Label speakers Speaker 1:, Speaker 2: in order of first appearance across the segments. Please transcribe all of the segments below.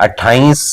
Speaker 1: 28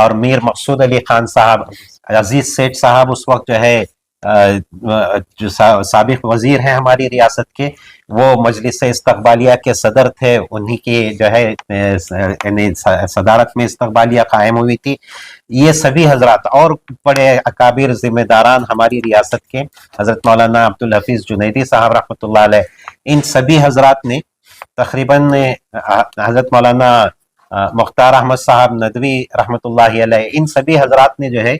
Speaker 1: اور میر مقصود علی خان صاحب، عزیز سیٹھ صاحب اس وقت جو ہے جو سابق وزیر ہیں ہماری ریاست کے، وہ مجلس استقبالیہ کے صدر تھے، انہی کی جو ہے یعنی صدارت میں استقبالیہ قائم ہوئی تھی. یہ سبھی حضرات اور بڑے اکابر ذمہ داران ہماری ریاست کے، حضرت مولانا عبدالحفیظ جنیدی صاحب رحمۃ اللہ علیہ، ان سبھی حضرات نے تقریباً حضرت مولانا مختار احمد صاحب ندوی رحمۃ اللہ علیہ، ان سبھی حضرات نے جو ہے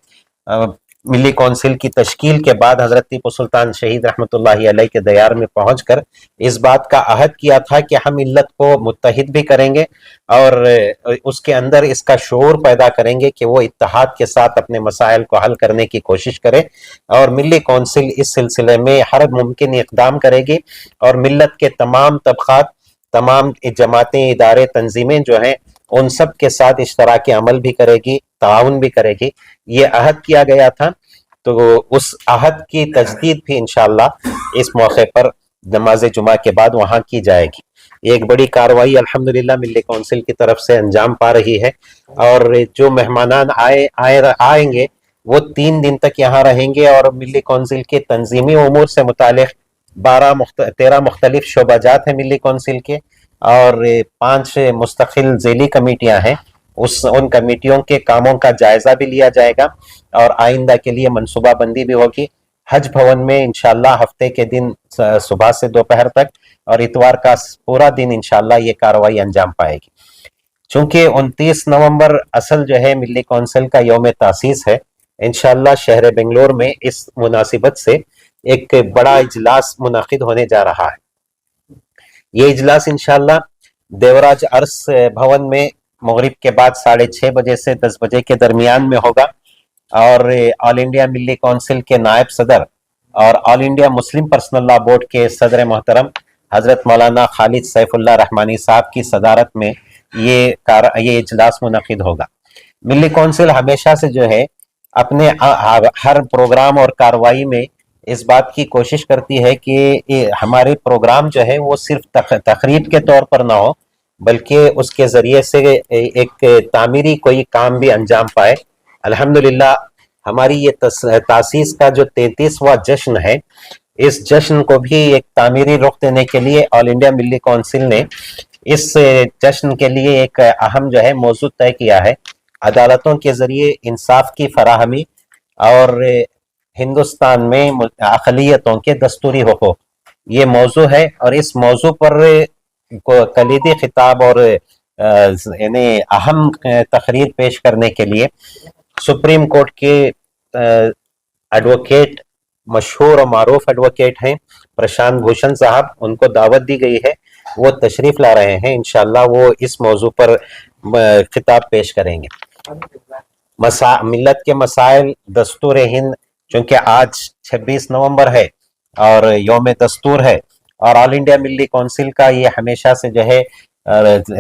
Speaker 1: ملی کونسل کی تشکیل کے بعد حضرت ٹیپو سلطان شہید رحمۃ اللہ علیہ کے دیار میں پہنچ کر اس بات کا عہد کیا تھا کہ ہم ملت کو متحد بھی کریں گے اور اس کے اندر اس کا شعور پیدا کریں گے کہ وہ اتحاد کے ساتھ اپنے مسائل کو حل کرنے کی کوشش کرے، اور ملی کونسل اس سلسلے میں ہر ممکن اقدام کرے گی، اور ملت کے تمام طبقات، تمام جماعتیں، ادارے، تنظیمیں جو ہیں ان سب کے ساتھ اشتراک عمل بھی کرے گی، تعاون بھی کرے گی. یہ عہد کیا گیا تھا، تو اس عہد کی تجدید بھی انشاءاللہ اس موقع پر نماز جمعہ کے بعد وہاں کی جائے گی. ایک بڑی کارروائی الحمدللہ ملی کونسل کی طرف سے انجام پا رہی ہے، اور جو مہمانان آئیں گے وہ 3 دن تک یہاں رہیں گے، اور ملی کونسل کے تنظیمی امور سے متعلق 13 مختلف شعبہ جات ہیں ملی کونسل کے، اور 5 مستقل ذیلی کمیٹیاں ہیں. ان کمیٹیوں کے کاموں کا جائزہ بھی لیا جائے گا، اور آئندہ کے لیے منصوبہ بندی بھی ہوگی. حج بھون میں انشاءاللہ ہفتے کے دن صبح سے دوپہر تک اور اتوار کا پورا دن انشاءاللہ یہ کارروائی انجام پائے گی. چونکہ 29 نومبر اصل جو ہے ملی کونسل کا یوم تاسیس ہے، انشاءاللہ شہر بنگلور میں اس مناسبت سے ایک بڑا اجلاس منعقد ہونے جا رہا ہے. یہ اجلاس انشاءاللہ دیوراج عرس بھون میں مغرب کے بعد 6:30 بجے سے 10 بجے کے درمیان میں ہوگا، اور آل انڈیا ملی کونسل کے نائب صدر اور آل انڈیا مسلم پرسنل لا بورڈ کے صدر محترم حضرت مولانا خالد سیف اللہ رحمانی صاحب کی صدارت میں یہ اجلاس منعقد ہوگا. ملی کونسل ہمیشہ سے جو ہے اپنے ہر پروگرام اور کارروائی میں اس بات کی کوشش کرتی ہے کہ ہمارے پروگرام جو ہے وہ صرف تقریب کے طور پر نہ ہو، بلکہ اس کے ذریعے سے ایک تعمیری کوئی کام بھی انجام پائے. الحمدللہ ہماری یہ تاسیس کا جو 33واں جشن ہے، اس جشن کو بھی ایک تعمیری رخ دینے کے لیے آل انڈیا ملی کونسل نے اس جشن کے لیے ایک اہم جو ہے موضوع طے کیا ہے، عدالتوں کے ذریعے انصاف کی فراہمی اور ہندوستان میں اقلیتوں کے دستوری حقوق، یہ موضوع ہے. اور اس موضوع پر کلیدی خطاب اور یعنی اہم تقریر پیش کرنے کے لیے سپریم کورٹ کے ایڈوکیٹ، مشہور و معروف ایڈوکیٹ ہیں پرشانت بھوشن صاحب، ان کو دعوت دی گئی ہے، وہ تشریف لا رہے ہیں. انشاءاللہ وہ اس موضوع پر خطاب پیش کریں گے. ملت کے مسائل، دستور ہند، چونکہ آج 26 نومبر ہے اور یوم دستور ہے، اور آل انڈیا ملی کونسل کا یہ ہمیشہ سے جو ہے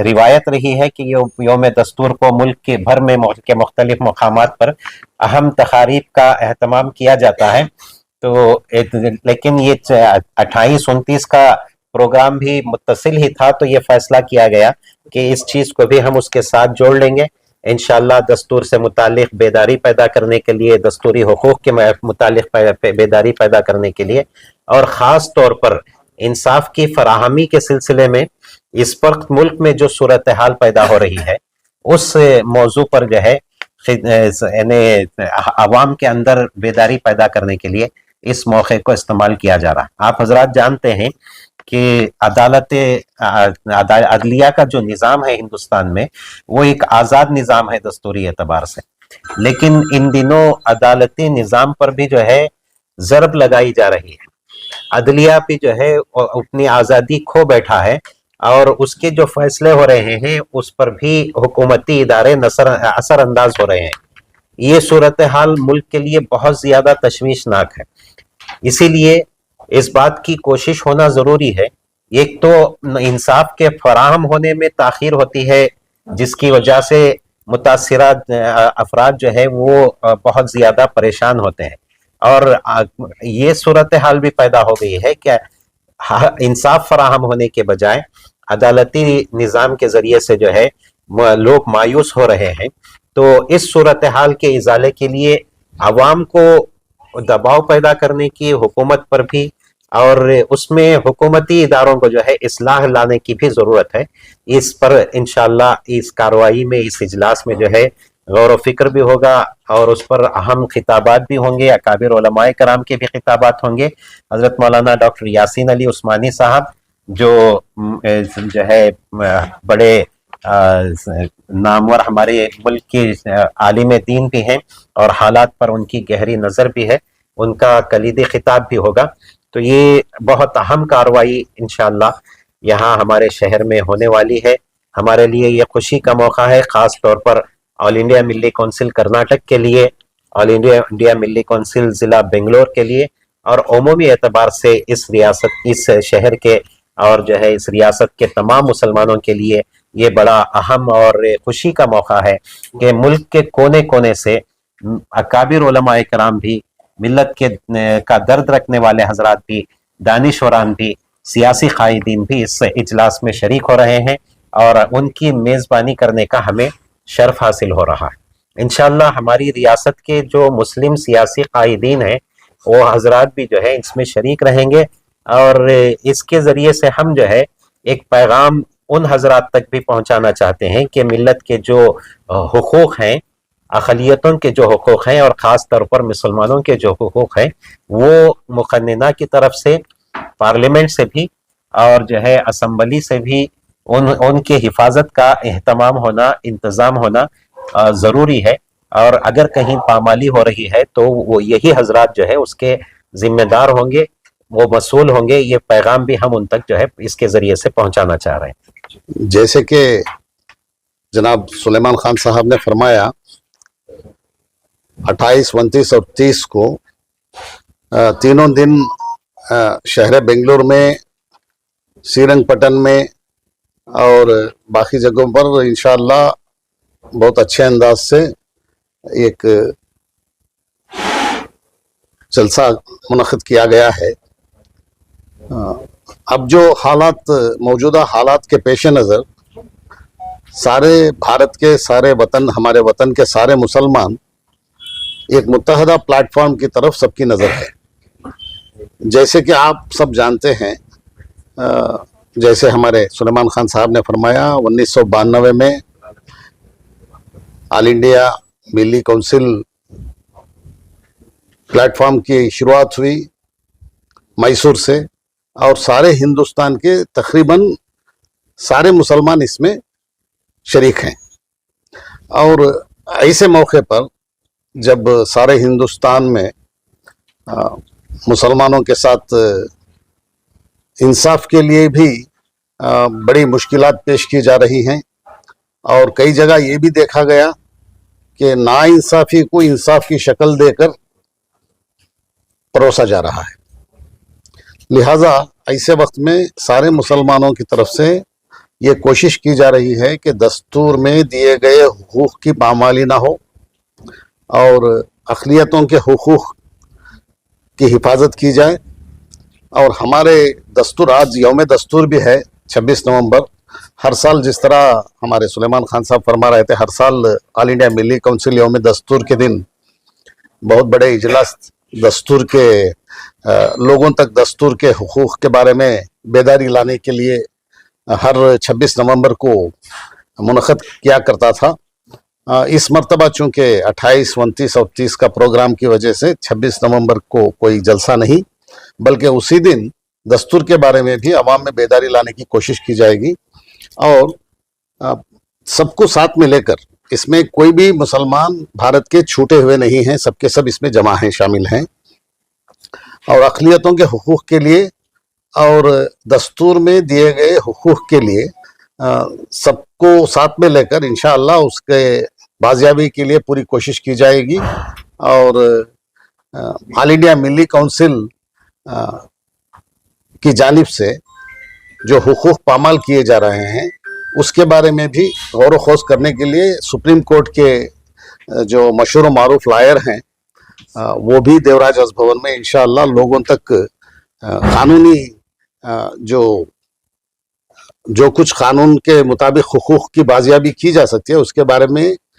Speaker 1: روایت رہی ہے کہ یہ یوم دستور کو ملک کے بھر میں کے مختلف مقامات پر اہم تقاریب کا اہتمام کیا جاتا ہے. تو لیکن یہ 28-29 کا پروگرام بھی متصل ہی تھا، تو یہ فیصلہ کیا گیا کہ اس چیز کو بھی ہم اس کے ساتھ جوڑ لیں گے. انشاءاللہ دستور سے متعلق بیداری پیدا کرنے کے لیے، دستوری حقوق کے متعلق بیداری پیدا کرنے کے لیے، اور خاص طور پر انصاف کی فراہمی کے سلسلے میں اس وقت ملک میں جو صورتحال پیدا ہو رہی ہے، اس موضوع پر جو ہے عوام کے اندر بیداری پیدا کرنے کے لیے اس موقع کو استعمال کیا جا رہا. آپ حضرات جانتے ہیں کہ عدلیہ کا جو نظام ہے ہندوستان میں، وہ ایک آزاد نظام ہے دستوری اعتبار سے، لیکن ان دنوں عدالتی نظام پر بھی جو ہے ضرب لگائی جا رہی ہے. عدلیہ بھی جو ہے اپنی آزادی کھو بیٹھا ہے، اور اس کے جو فیصلے ہو رہے ہیں اس پر بھی حکومتی ادارے اثر انداز ہو رہے ہیں. یہ صورتحال ملک کے لیے بہت زیادہ تشویشناک ہے. اسی لیے اس بات کی کوشش ہونا ضروری ہے. ایک تو انصاف کے فراہم ہونے میں تاخیر ہوتی ہے، جس کی وجہ سے متاثرہ افراد جو ہے وہ بہت زیادہ پریشان ہوتے ہیں، اور یہ صورتحال بھی پیدا ہو گئی ہے کہ انصاف فراہم ہونے کے بجائے عدالتی نظام کے ذریعے سے جو ہے لوگ مایوس ہو رہے ہیں. تو اس صورتحال کے ازالے کے لیے عوام کو دباؤ پیدا کرنے کی حکومت پر بھی اور اس میں حکومتی اداروں کو جو ہے اصلاح لانے کی بھی ضرورت ہے. اس پر انشاءاللہ اس کارروائی میں اس اجلاس میں جو ہے غور و فکر بھی ہوگا اور اس پر اہم خطابات بھی ہوں گے. اکابر علماء کرام کے بھی خطابات ہوں گے. حضرت مولانا ڈاکٹر یاسین علی عثمانی صاحب جو ہے بڑے نامور ہمارے ملک کے عالم دین بھی ہیں اور حالات پر ان کی گہری نظر بھی ہے، ان کا کلیدی خطاب بھی ہوگا. تو یہ بہت اہم کارروائی انشاءاللہ یہاں ہمارے شہر میں ہونے والی ہے. ہمارے لیے یہ خوشی کا موقع ہے، خاص طور پر آل انڈیا ملی کونسل کرناٹک کے لیے، آل انڈیا ملی کونسل ضلع بنگلور کے لیے، اور عمومی اعتبار سے اس ریاست، اس شہر کے اور جو ہے اس ریاست کے تمام مسلمانوں کے لیے یہ بڑا اہم اور خوشی کا موقع ہے کہ ملک کے کونے کونے سے اکابر علماء کرام بھی، ملت کا درد رکھنے والے حضرات بھی، دانشوران بھی، سیاسی قائدین بھی اس اجلاس میں شریک ہو رہے ہیں اور ان کی میزبانی کرنے کا ہمیں شرف حاصل ہو رہا ہے. انشاءاللہ ہماری ریاست کے جو مسلم سیاسی قائدین ہیں وہ حضرات بھی جو ہے اس میں شریک رہیں گے اور اس کے ذریعے سے ہم جو ہے ایک پیغام ان حضرات تک بھی پہنچانا چاہتے ہیں کہ ملت کے جو حقوق ہیں، اقلیتوں کے جو حقوق ہیں اور خاص طور پر مسلمانوں کے جو حقوق ہیں وہ مقننہ کی طرف سے، پارلیمنٹ سے بھی اور جو ہے اسمبلی سے بھی ان کے حفاظت کا اہتمام ہونا، انتظام ہونا ضروری ہے. اور اگر کہیں پامالی ہو رہی ہے تو وہ یہی حضرات جو ہے اس کے ذمہ دار ہوں گے، وہ مسئول ہوں گے. یہ پیغام بھی ہم ان تک جو ہے اس کے ذریعے سے پہنچانا چاہ رہے ہیں.
Speaker 2: جیسے کہ جناب سلیمان خان صاحب نے فرمایا 28، 29 اور 30 کو تینوں دن شہر بنگلور میں، سیرنگ پٹن میں اور باقی جگہوں پر انشاءاللہ بہت اچھے انداز سے ایک جلسہ منعقد کیا گیا ہے. اب جو حالات، موجودہ حالات کے پیش نظر سارے بھارت کے سارے وطن، ہمارے وطن کے سارے مسلمان ایک متحدہ پلیٹ فارم کی طرف سب کی نظر ہے. جیسے کہ آپ سب جانتے ہیں، جیسے ہمارے سلیمان خان صاحب نے فرمایا 1992 میں آل انڈیا ملی کونسل پلیٹ فارم کی شروعات ہوئی میسور سے، اور سارے ہندوستان کے تقریباً سارے مسلمان اس میں شریک ہیں. اور ایسے موقع پر جب سارے ہندوستان میں مسلمانوں کے ساتھ انصاف کے لیے بھی بڑی مشکلات پیش کی جا رہی ہیں، اور کئی جگہ یہ بھی دیکھا گیا کہ ناانصافی کو انصاف کی شکل دے کر پروسا جا رہا ہے. لہٰذا ایسے وقت میں سارے مسلمانوں کی طرف سے یہ کوشش کی جا رہی ہے کہ دستور میں دیے گئے حقوق کی پامالی نہ ہو اور اقلیتوں کے حقوق کی حفاظت کی جائے. اور ہمارے دستور، آج یوم دستور بھی ہے 26 نومبر. ہر سال جس طرح ہمارے سلیمان خان صاحب فرما رہے تھے، ہر سال آل انڈیا ملی کونسل یوم دستور کے دن بہت بڑے اجلاس دستور کے لوگوں تک دستور کے حقوق کے بارے میں بیداری لانے کے لیے ہر 26 نومبر کو منعقد کیا کرتا تھا. اس مرتبہ چونکہ 28، 29 اور 30 کا پروگرام کی وجہ سے 26 نومبر کو کوئی جلسہ نہیں، بلکہ اسی دن دستور کے بارے میں بھی عوام میں بیداری لانے کی کوشش کی جائے گی. اور سب کو ساتھ میں لے کر، اس میں کوئی بھی مسلمان بھارت کے چھوٹے ہوئے نہیں ہیں، سب کے سب اس میں جمع ہیں، شامل ہیں. اور اقلیتوں کے حقوق کے لیے اور دستور میں دیے گئے حقوق کے لیے سب کو ساتھ میں لے کر انشاءاللہ اس کے بازیابی کے لیے پوری کوشش کی جائے گی. اور آل انڈیا ملی کونسل کی جانب سے جو حقوق پامال کیے جا رہے ہیں اس کے بارے میں بھی غور و خوض کرنے کے لیے سپریم کورٹ کے جو مشہور و معروف لائر ہیں وہ بھی دیوراج اس بھون میں انشاءاللہ لوگوں تک قانونی جو کچھ قانون کے مطابق حقوق کی بازیابی کی جا سکتی ہے اس کے بارے میں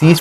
Speaker 3: 30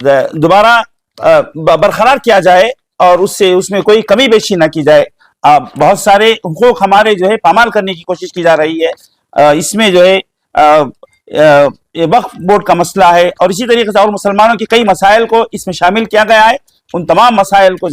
Speaker 4: دوبارہ برقرار کیا جائے اور اس میں کوئی کمی بیشی نہ کی جائے. بہت سارے حقوق ہمارے جو ہے پامال کرنے کی کوشش کی جا رہی ہے. اس میں جو ہے وقف بورڈ کا مسئلہ ہے اور اسی طریقے سے اور مسلمانوں کے کئی مسائل کو اس میں شامل کیا گیا ہے. ان تمام مسائل کو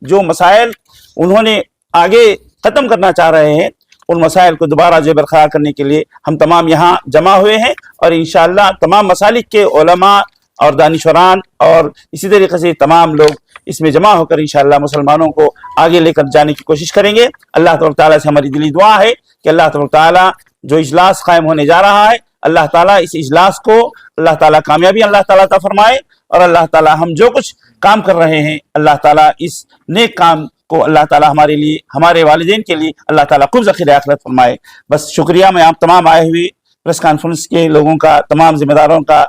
Speaker 4: جو مسائل انہوں نے آگے ختم کرنا چاہ رہے ہیں ان مسائل کو دوبارہ جو برقرار کرنے کے لیے ہم تمام یہاں جمع ہوئے ہیں اور انشاءاللہ تمام مسالک کے علماء اور دانشوران اور اسی طریقے سے تمام لوگ اس میں جمع ہو کر انشاءاللہ مسلمانوں کو آگے لے کر جانے کی کوشش کریں گے. اللہ تبارک تعالیٰ سے ہماری دلی دعا ہے کہ اللہ تبارک تعالیٰ جو اجلاس قائم ہونے جا رہا ہے اللہ تعالیٰ اس اجلاس کو اللہ تعالیٰ کامیابی اللہ تعالیٰ عطا فرمائے اور اللہ تعالیٰ ہم جو کچھ کام کر رہے ہیں اللہ تعالیٰ اس نیک کام کو اللہ تعالیٰ ہمارے لیے ہمارے والدین کے لیے اللہ تعالیٰ خوب ذخیرہ آخرت فرمائے. بس شکریہ. میں آپ تمام آئے ہوئے پریس کانفرنس کے لوگوں کا تمام ذمہ داروں کا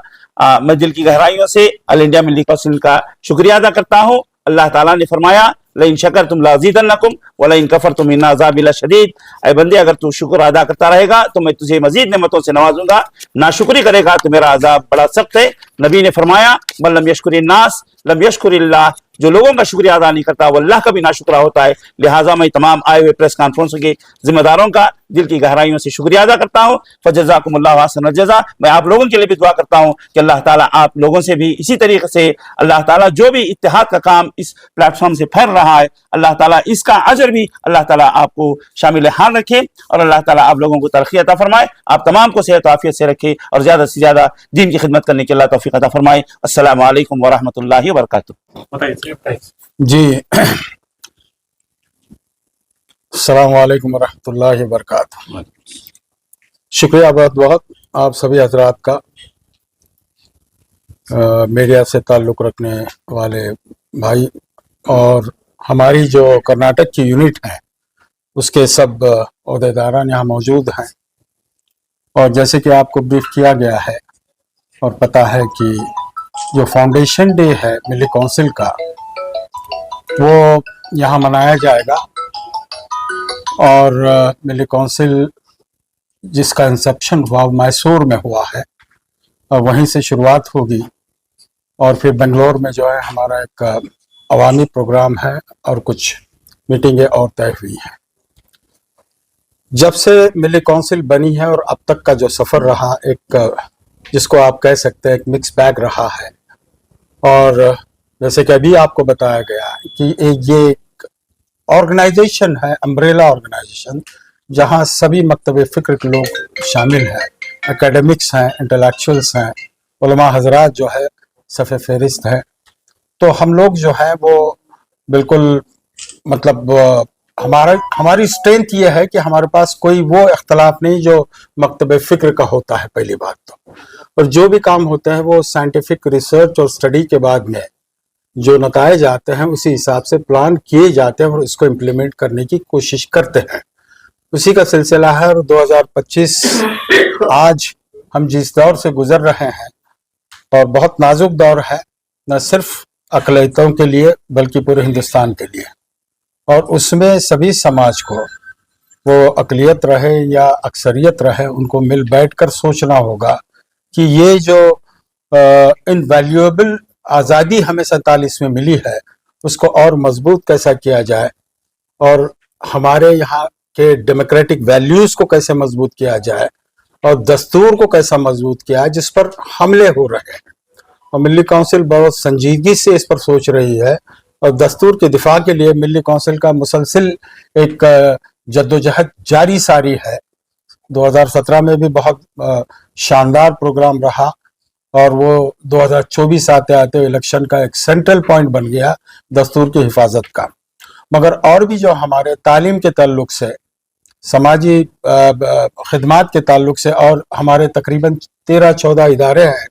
Speaker 4: میں دل کی گہرائیوں سے آل انڈیا ملی کونسل کا شکریہ ادا کرتا ہوں. اللہ تعالیٰ نے فرمایا لئن شکرتم لازیدنکم ولئن کفرتم ان عذابی لشدید. اے بندے اگر تو شکر ادا کرتا رہے گا تو میں تجھے مزید نعمتوں سے نوازوں گا, ناشکری کرے گا تو میرا عذاب بڑا سخت ہے. نبی نے فرمایا من لم یشکر الناس لم یشکر اللہ. جو لوگوں کا شکریہ ادا نہیں کرتا وہ اللہ کا بھی ناشکرا ہوتا ہے. لہٰذا میں تمام آئے ہوئے پریس کانفرنس کے ذمہ داروں کا دل کی گہرائیوں سے شکریہ ادا کرتا ہوں. فجزاکم اللہ احسن الجزا. میں آپ لوگوں کے لیے بھی دعا کرتا ہوں کہ اللہ تعالیٰ آپ لوگوں سے بھی اسی طریقے سے اللہ تعالیٰ جو بھی اتحاد کا کام اس پلیٹ فارم سے پھیل رہا ہے اللہ تعالیٰ اس کا اجر بھی اللہ تعالیٰ آپ کو شامل حال رکھے اور اللہ تعالیٰ آپ لوگوں کو ترقی عطا فرمائے. آپ تمام کو صحت و عافیت سے رکھے اور زیادہ سے زیادہ دین کی خدمت کرنے کی اللہ توفیق عطا فرمائے. السلام علیکم ورحمۃ اللہ وبرکاتہ.
Speaker 5: جی السلام علیکم ورحمۃ اللہ وبرکاتہ. شکریہ بہت بہت آپ سبھی حضرات کا, میڈیا سے تعلق رکھنے والے بھائی اور ہماری جو کرناٹک کی یونٹ ہے اس کے سب عہدیداران یہاں موجود ہیں. اور جیسے کہ آپ کو بریف کیا گیا ہے اور پتہ ہے کہ جو فاؤنڈیشن ڈے ہے ملی کونسل کا وہ یہاں منایا جائے گا اور ملی کونسل جس کا انسیپشن ہوا میسور میں ہوا ہے اور وہیں سے شروعات ہوگی اور پھر بنگلور میں جو ہے ہمارا ایک عوامی پروگرام ہے اور کچھ میٹنگیں اور طے ہوئی ہیں. جب سے ملی کونسل بنی ہے اور اب تک کا جو سفر رہا ایک جس کو آپ کہہ سکتے ہیں ایک مکس بیگ رہا ہے. اور جیسے کہ ابھی آپ کو بتایا گیا کہ یہ ایک آرگنائزیشن ہے, امبریلا آرگنائزیشن, جہاں سبھی مکتب فکر کے لوگ شامل ہیں, اکیڈمکس ہیں, انٹلیکچوئلس ہیں, علماء حضرات جو ہے صف فہرست ہے. تو ہم لوگ جو ہے وہ بالکل مطلب ہماری اسٹرینتھ یہ ہے کہ ہمارے پاس کوئی وہ اختلاف نہیں جو مکتب فکر کا ہوتا ہے پہلی بات تو, اور جو بھی کام ہوتا ہے وہ سائنٹیفک ریسرچ اور اسٹڈی کے بعد میں جو نتائج آتے ہیں اسی حساب سے پلان کیے جاتے ہیں اور اس کو امپلیمنٹ کرنے کی کوشش کرتے ہیں. اسی کا سلسلہ ہے. اور 2025 آج ہم جس دور سے گزر رہے ہیں اور بہت نازک دور ہے, نہ صرف اقلیتوں کے لیے بلکہ پورے ہندوستان کے لیے, اور اس میں سبھی سماج کو وہ اقلیت رہے یا اکثریت رہے ان کو مل بیٹھ کر سوچنا ہوگا کہ یہ جو انویلیویبل آزادی ہمیں 47 میں ملی ہے اس کو اور مضبوط کیسا کیا جائے اور ہمارے یہاں کے ڈیموکریٹک ویلیوز کو کیسے مضبوط کیا جائے اور دستور کو کیسا مضبوط کیا ہے جس پر حملے ہو رہے ہیں. اور ملی کونسل بہت سنجیدگی سے اس پر سوچ رہی ہے اور دستور کے دفاع کے لیے ملی کونسل کا مسلسل ایک جدوجہد جاری ساری ہے. 2017 میں بھی بہت شاندار پروگرام رہا اور وہ 2024 آتے آتے الیکشن کا ایک سینٹرل پوائنٹ بن گیا دستور کی حفاظت کا. مگر اور بھی جو ہمارے تعلیم کے تعلق سے, سماجی خدمات کے تعلق سے, اور ہمارے تقریباً 13-14 ادارے ہیں,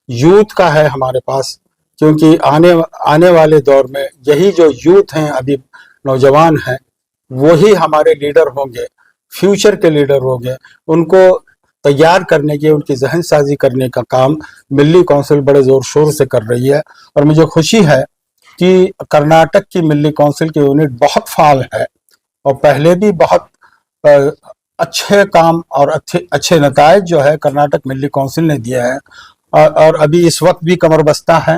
Speaker 5: یوتھ کا ہے ہمارے پاس, کیونکہ آنے والے دور میں یہی جو یوتھ ہیں ابھی نوجوان ہیں وہی ہمارے لیڈر ہوں گے, فیوچر کے لیڈر ہوں گے. ان کو تیار کرنے کی, ان کی ذہن سازی کرنے کا کام ملی کونسل بڑے زور شور سے کر رہی ہے. اور مجھے خوشی ہے کہ کرناٹک کی ملی کونسل کی یونٹ بہت فعال ہے اور پہلے بھی بہت اچھے کام اور اچھے نتائج جو ہے کرناٹک ملی کونسل نے دیا ہے اور ابھی اس وقت بھی کمر بستہ ہے.